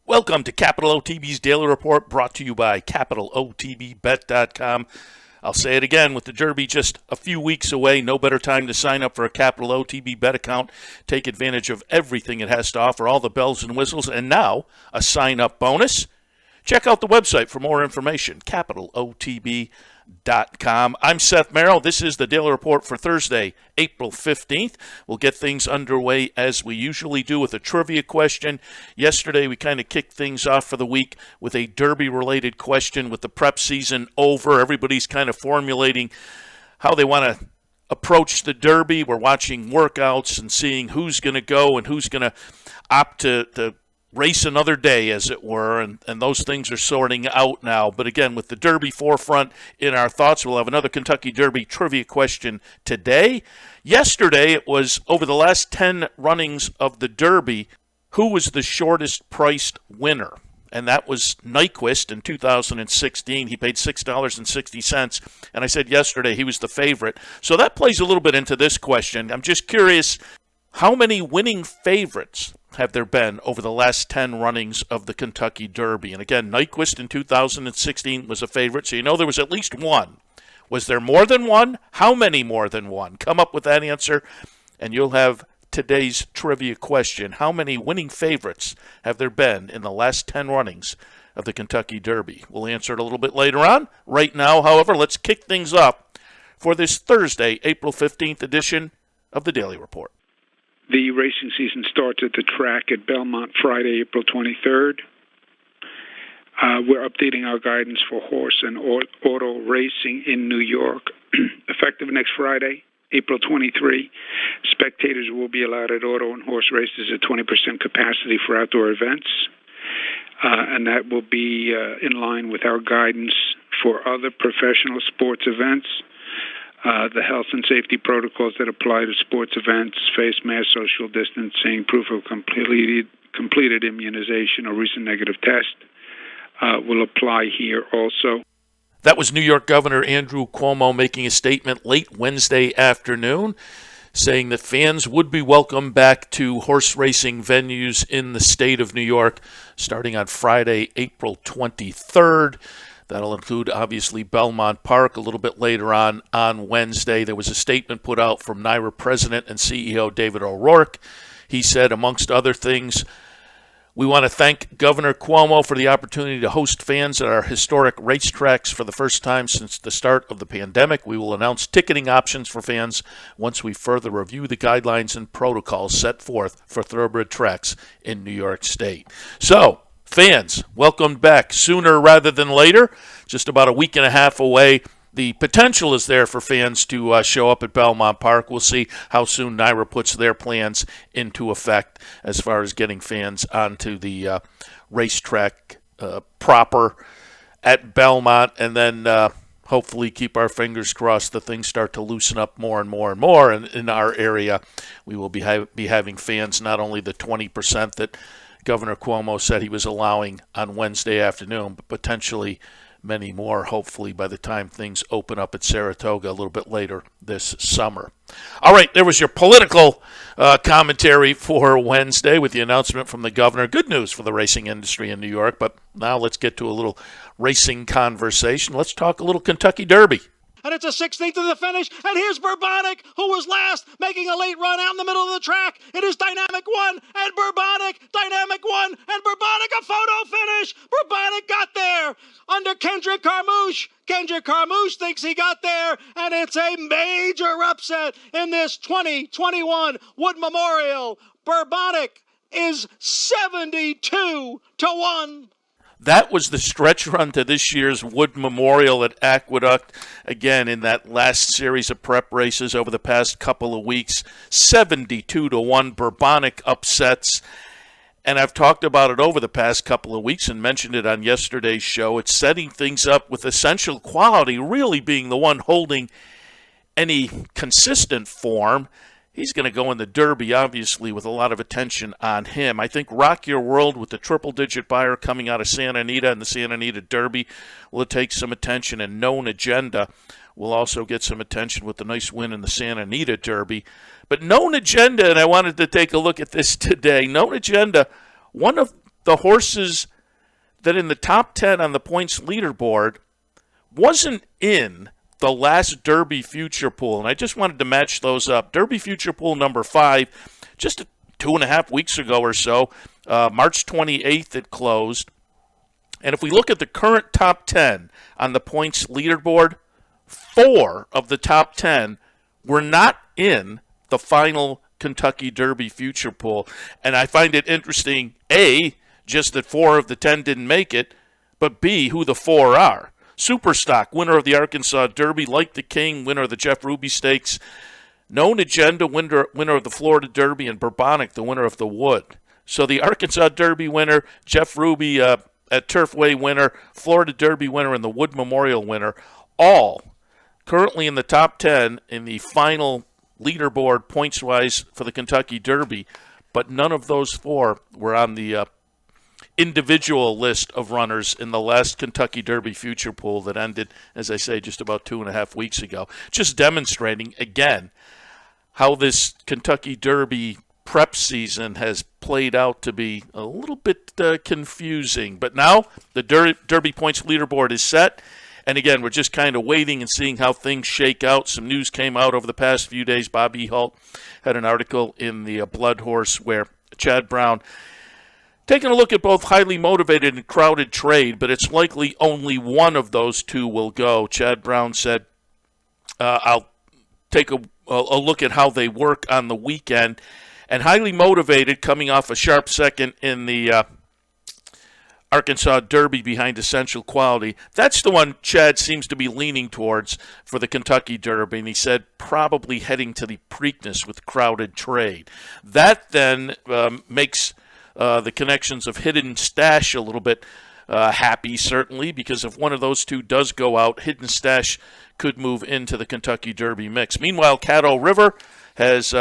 Welcome to Capital OTB's Daily Report, brought to you by CapitalOTBBet.com. I'll say it again, with the Derby just a few weeks away, no better time to sign up for a Capital OTB Bet account. Take advantage of everything it has to offer, all the bells and whistles, and now a sign-up bonus. Check out the website for more information, CapitalOTB.com. I'm Seth Merrill. This is the Daily Report for Thursday, April 15th. We'll get things underway as we usually do with a trivia question. Yesterday, we kind of kicked things off for the week with a Derby-related question. With the prep season over, everybody's kind of formulating how they want to approach the Derby. We're watching workouts and seeing who's going to go and who's going to opt to race another day, as it were, and those things are sorting out now. But again, with the Derby forefront in our thoughts, we'll have another Kentucky Derby trivia question today. Yesterday, it was over the last 10 runnings of the Derby, who was the shortest priced winner? And that was Nyquist in 2016. He paid $6.60, and I said yesterday he was the favorite. So that plays a little bit into this question. I'm just curious, how many winning favorites have there been over the last 10 runnings of the Kentucky Derby? And again, Nyquist in 2016 was a favorite, so you know there was at least one. Was there more than one? How many more than one? Come up with that answer, and you'll have today's trivia question. How many winning favorites have there been in the last 10 runnings of the Kentucky Derby? We'll answer it a little bit later on. Right now, however, let's kick things up for this Thursday, April 15th edition of the Daily Report. The racing season starts at the track at Belmont Friday, April 23rd. We're updating our guidance for horse and auto racing in New York. Effective next Friday, April 23, spectators will be allowed at auto and horse races at 20% capacity for outdoor events. And that will be in line with our guidance for other professional sports events. The health and safety protocols that apply to sports events, face mask, social distancing, proof of completed immunization or recent negative test will apply here also. That was New York Governor Andrew Cuomo making a statement late Wednesday afternoon, saying that fans would be welcome back to horse racing venues in the state of New York starting on Friday, April 23rd. That'll include, obviously, Belmont Park a little bit later on Wednesday. There was a statement put out from NYRA President and CEO David O'Rourke. He said, amongst other things, we want to thank Governor Cuomo for the opportunity to host fans at our historic racetracks for the first time since the start of the pandemic. We will announce ticketing options for fans once we further review the guidelines and protocols set forth for thoroughbred tracks in New York State. So, fans, welcome back sooner rather than later. Just about a week and a half away. The potential is there for fans to show up at Belmont Park. We'll see how soon NYRA puts their plans into effect as far as getting fans onto the racetrack proper at Belmont, and then hopefully keep our fingers crossed that things start to loosen up more and more and more. And in our area, we will be having fans, not only the 20% that Governor Cuomo said he was allowing on Wednesday afternoon, but potentially many more, hopefully, by the time things open up at Saratoga a little bit later this summer. All right, there was your political commentary for Wednesday with the announcement from the governor. Good news for the racing industry in New York, but now let's get to a little racing conversation. Let's talk a little Kentucky Derby. And it's a 16th to the finish, and here's Bourbonic, who was last, making a late run out in the middle of the track. It is Dynamic 1 and Bourbonic, Dynamic 1 and Bourbonic, a photo finish. Bourbonic got there under Kendrick Carmouche. Kendrick Carmouche thinks he got there, and it's a major upset in this 2021 Wood Memorial. Bourbonic is 72-1. That was the stretch run to this year's Wood Memorial at Aqueduct. Again, in that last series of prep races over the past couple of weeks, 72-1 Bourbonic upsets. And I've talked about it over the past couple of weeks and mentioned it on yesterday's show. It's setting things up with Essential Quality really being the one holding any consistent form. He's going to go in the Derby, obviously, with a lot of attention on him. I think Rock Your World with the triple-digit buyer coming out of Santa Anita and the Santa Anita Derby will take some attention, and Known Agenda will also get some attention with the nice win in the Santa Anita Derby. But Known Agenda, and I wanted to take a look at this today, Known Agenda, one of the horses that in the top 10 on the points leaderboard wasn't in the last Derby Future Pool. And I just wanted to match those up. Derby Future Pool number 5, just 2.5 weeks ago or so, March 28th it closed. And if we look at the current top 10 on the points leaderboard, 4 of the top 10 were not in the final Kentucky Derby Future Pool. And I find it interesting, A, just that 4 of the 10 didn't make it, but B, who the 4 are. Superstock, winner of the Arkansas Derby, Like the King, winner of the Jeff Ruby Stakes, Known Agenda, winner of the Florida Derby, and Bourbonic, the winner of the Wood. So the Arkansas Derby winner, Jeff Ruby at Turfway winner, Florida Derby winner, and the Wood Memorial winner, all currently in the top 10 in the final leaderboard points-wise for the Kentucky Derby, but none of those 4 were on the individual list of runners in the last Kentucky Derby Future Pool that ended, as I say, just about 2.5 weeks ago. Just demonstrating, again, how this Kentucky Derby prep season has played out to be a little bit confusing. But now the Derby points leaderboard is set. And again, we're just kind of waiting and seeing how things shake out. Some news came out over the past few days. Bobby Holt had an article in the Blood Horse where Chad Brown taking a look at both Highly Motivated and Crowded Trade, but it's likely only one of those 2 will go. Chad Brown said, I'll take a look at how they work on the weekend. And Highly Motivated, coming off a sharp second in the Arkansas Derby behind Essential Quality, that's the one Chad seems to be leaning towards for the Kentucky Derby. And he said probably heading to the Preakness with Crowded Trade. That then makes the connections of Hidden Stash a little bit happy, certainly, because if one of those 2 does go out, Hidden Stash could move into the Kentucky Derby mix. Meanwhile, Caddo River has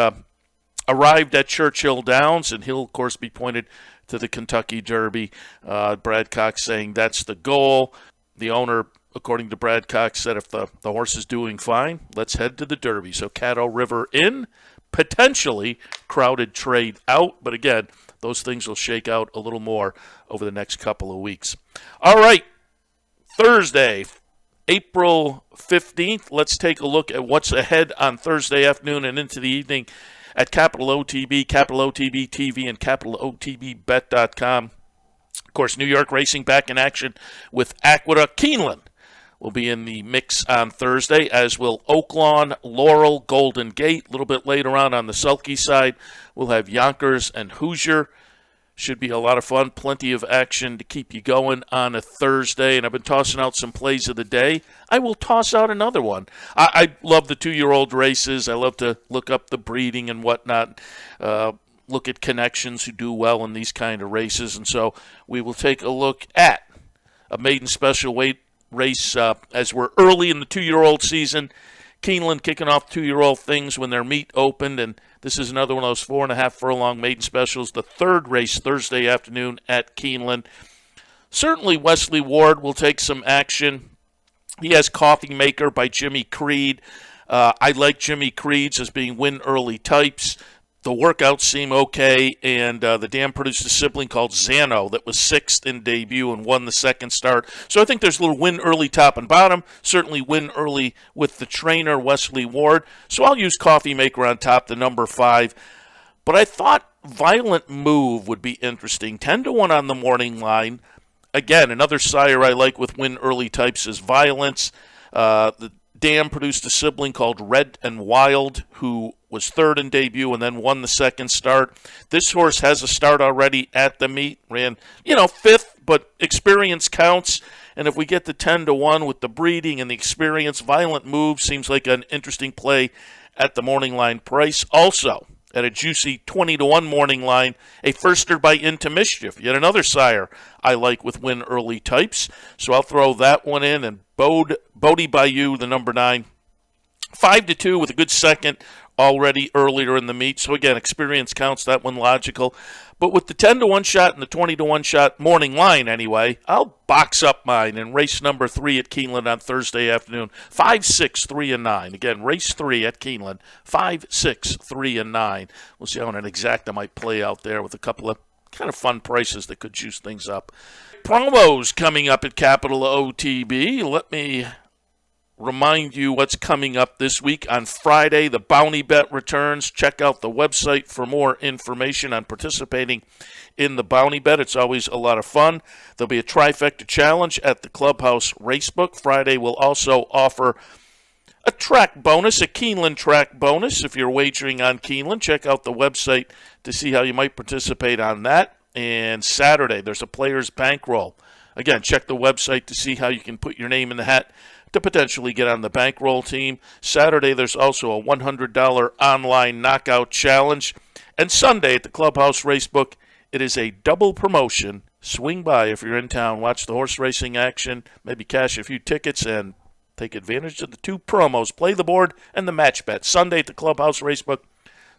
arrived at Churchill Downs, and he'll, of course, be pointed to the Kentucky Derby. Brad Cox saying that's the goal. The owner, according to Brad Cox, said if the horse is doing fine, let's head to the Derby. So Caddo River in, potentially Crowded Trade out, but again, those things will shake out a little more over the next couple of weeks. All right, Thursday, April 15th. Let's take a look at what's ahead on Thursday afternoon and into the evening at Capital OTB, Capital OTB TV, and CapitalOTBBet.com. Of course, New York Racing back in action with Aqueduct. Keeneland will be in the mix on Thursday, as will Oaklawn, Laurel, Golden Gate. A little bit later on the sulky side, we'll have Yonkers and Hoosier. Should be a lot of fun, plenty of action to keep you going on a Thursday. And I've been tossing out some plays of the day. I will toss out another one. I love the 2-year-old races. I love to look up the breeding and whatnot, look at connections who do well in these kind of races. And so we will take a look at a maiden special weight race as we're early in the 2-year-old season. Keeneland kicking off 2-year-old things when their meet opened, and this is another one of those 4.5 furlong maiden specials. The 3rd race Thursday afternoon at Keeneland. Certainly Wesley Ward will take some action. He has Coffee Maker by Jimmy Creed. I like Jimmy Creed's as being win early types. The workouts seem okay, and the dam produced a sibling called Zano that was 6th in debut and won the 2nd start. So I think there's a little win early top and bottom, certainly win early with the trainer, Wesley Ward. So I'll use Coffee Maker on top, the number 5. But I thought Violent Move would be interesting. 10-1 on the morning line. Again, another sire I like with win early types is Violence. The dam produced a sibling called Red and Wild, who was 3rd in debut and then won the 2nd start. This horse has a start already at the meet. Ran, 5th, but experience counts. And if we get the 10-1 with the breeding and the experience, Violent Move seems like an interesting play at the morning line price. Also, at a juicy 20-1 morning line, a firster by Into Mischief. Yet another sire I like with win early types. So I'll throw that one in. And Bodie Bayou, the number 9. 5-2 with a good second already earlier in the meet. So again, experience counts, that one logical. But with the 10-1 shot and the 20-1 shot, morning line anyway, I'll box up mine in race number 3 at Keeneland on Thursday afternoon. 5, 6, 3, and 9. Again, race 3 at Keeneland. 5, 6, 3, and 9. We'll see how an exact I might play out there with a couple of kind of fun prices that could juice things up. Promos coming up at Capital OTB. Let me remind you what's coming up this week. On Friday, the Bounty Bet returns. Check out the website for more information on participating in the Bounty Bet. It's always a lot of fun. There'll be a trifecta challenge at the Clubhouse Racebook. Friday will also offer a track bonus, a Keeneland track bonus. If you're wagering on Keeneland, check out the website to see how you might participate on that. And Saturday, there's a player's bankroll. Again, check the website to see how you can put your name in the hat to potentially get on the bankroll team. Saturday, there's also a $100 online knockout challenge. And Sunday at the Clubhouse Racebook, it is a double promotion. Swing by if you're in town, watch the horse racing action, maybe cash a few tickets, and take advantage of the two promos, Play the Board and the Match Bet. Sunday at the Clubhouse Racebook,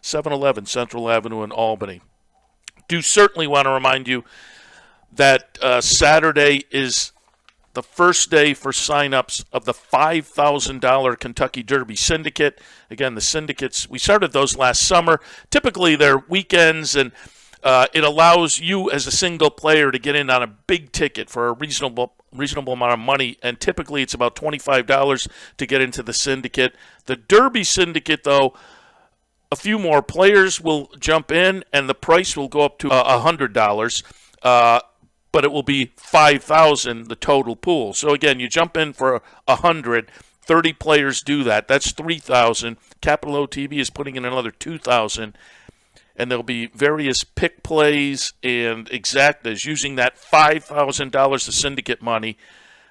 711 Central Avenue in Albany. Do certainly want to remind you that Saturday is the first day for sign-ups of the $5,000 Kentucky Derby Syndicate. Again, the syndicates, we started those last summer. Typically, they're weekends, and it allows you as a single player to get in on a big ticket for a reasonable amount of money, and typically it's about $25 to get into the syndicate. The Derby Syndicate, though, a few more players will jump in, and the price will go up to $100, but it will be $5,000 the total pool. So again, you jump in for $100, 30 players do that. That's $3,000. Capital OTB is putting in another $2,000, and there'll be various pick plays and exactas using that $5,000 of syndicate money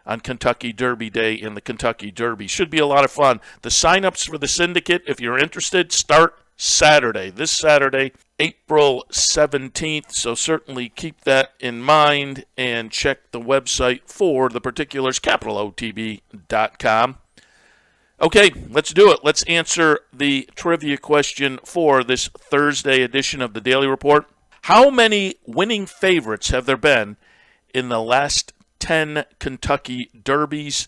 on Kentucky Derby Day in the Kentucky Derby. Should be a lot of fun. The sign-ups for the syndicate, if you're interested, start Saturday. This Saturday, April 17th. So certainly keep that in mind and check the website for the particulars, capitalotb.com. Okay, let's do it. Let's answer the trivia question for this Thursday edition of the Daily Report. How many winning favorites have there been in the last 10 Kentucky Derbies?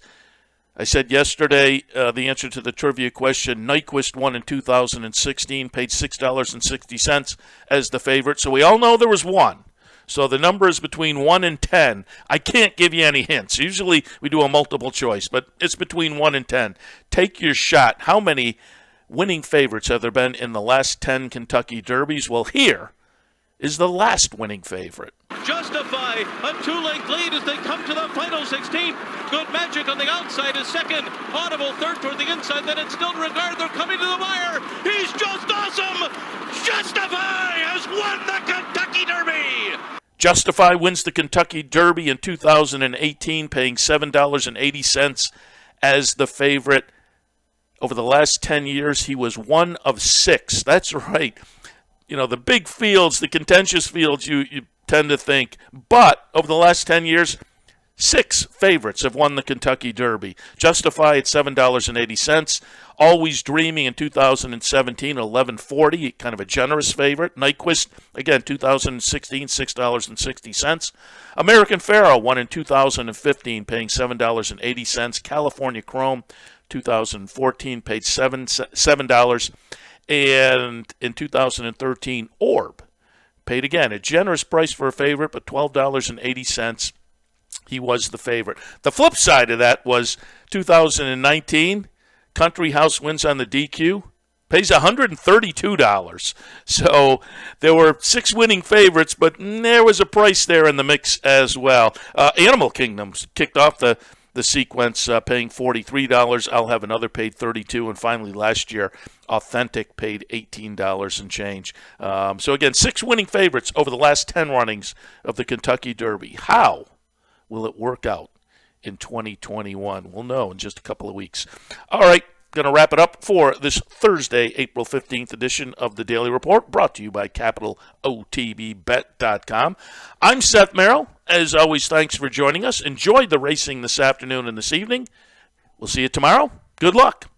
I said yesterday the answer to the trivia question, Nyquist won in 2016, paid $6.60 as the favorite. So we all know there was one. So the number is between 1 and 10. I can't give you any hints. Usually we do a multiple choice, but it's between 1 and 10. Take your shot. How many winning favorites have there been in the last 10 Kentucky Derbies? Well, here is the last winning favorite. Justify a 2-length lead as they come to the final 16. Good Magic on the outside is second. Audible third toward the inside. Then it's Still Regard. They're coming to the wire. He's just awesome. Justify has won the Kentucky Derby. Justify wins the Kentucky Derby in 2018, paying $7.80 as the favorite. Over the last 10 years, he was one of 6. That's right. You know, the big fields, the contentious fields, you tend to think. But over the last 10 years, 6 favorites have won the Kentucky Derby. Justify at $7.80. Always Dreaming in 2017, $11.40, kind of a generous favorite. Nyquist, again, 2016, $6.60. American Pharoah won in 2015, paying $7.80. California Chrome, 2014, paid $7. And in 2013, Orb paid again a generous price for a favorite, but $12.80. He was the favorite. The flip side of that was 2019, Country House wins on the DQ, pays $132. So there were 6 winning favorites, but there was a price there in the mix as well. Animal Kingdom kicked off the sequence, paying $43. I'll Have Another paid $32, and finally last year, Authentic paid $18 and change. So again, 6 winning favorites over the last 10 runnings of the Kentucky Derby. How will it work out in 2021? We'll know in just a couple of weeks. All right, going to wrap it up for this Thursday, April 15th edition of the Daily Report, brought to you by CapitalOTBBet.com. I'm Seth Merrill. As always, thanks for joining us. Enjoy the racing this afternoon and this evening. We'll see you tomorrow. Good luck.